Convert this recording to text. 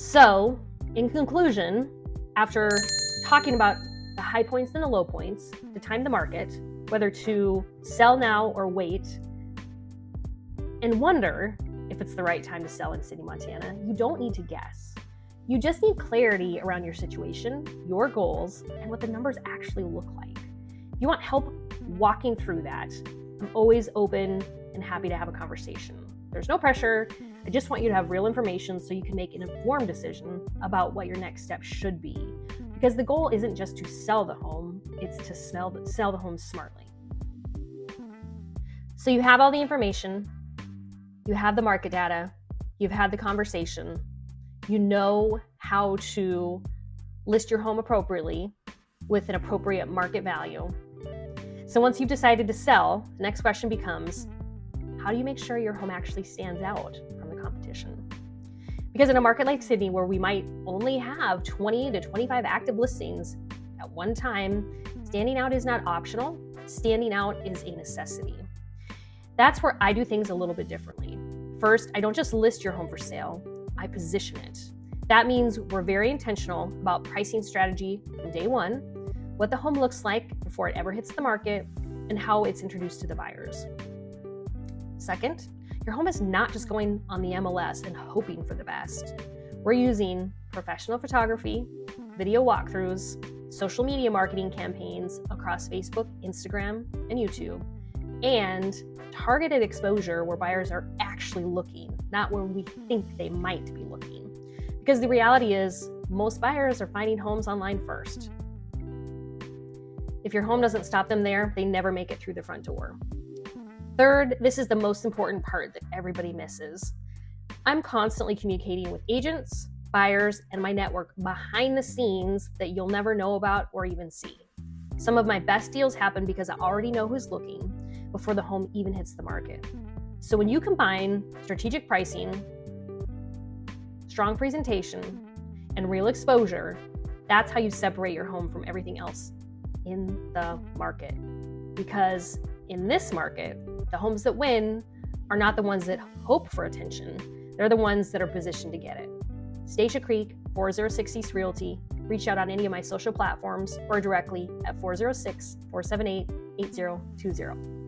So, in conclusion, after talking about the high points and the low points, to time the market, whether to sell now or wait, and wonder if it's the right time to sell in Sidney, Montana, you don't need to guess. You just need clarity around your situation, your goals, and what the numbers actually look like. If you want help walking through that, I'm always open and happy to have a conversation. There's no pressure. I just want you to have real information so you can make an informed decision about what your next step should be. Because the goal isn't just to sell the home, it's to sell the home smartly. So you have all the information, you have the market data, you've had the conversation, you know how to list your home appropriately with an appropriate market value. So once you've decided to sell, the next question becomes, how do you make sure your home actually stands out from the competition? Because in a market like Sidney, where we might only have 20 to 25 active listings at one time, standing out is not optional. Standing out is a necessity. That's where I do things a little bit differently. First, I don't just list your home for sale, I position it. That means we're very intentional about pricing strategy from day one, what the home looks like before it ever hits the market, and how it's introduced to the buyers. Second, your home is not just going on the MLS and hoping for the best. We're using professional photography, video walkthroughs, social media marketing campaigns across Facebook, Instagram, and YouTube, and targeted exposure where buyers are actually looking, not where we think they might be looking. Because the reality is, most buyers are finding homes online first. If your home doesn't stop them there, they never make it through the front door. Third, this is the most important part that everybody misses. I'm constantly communicating with agents, buyers, and my network behind the scenes that you'll never know about or even see. Some of my best deals happen because I already know who's looking before the home even hits the market. So when you combine strategic pricing, strong presentation, and real exposure, that's how you separate your home from everything else in the market. Because in this market, the homes that win are not the ones that hope for attention. They're the ones that are positioned to get it. Stasia Creek, 406 East Realty. Reach out on any of my social platforms or directly at 406-478-8020.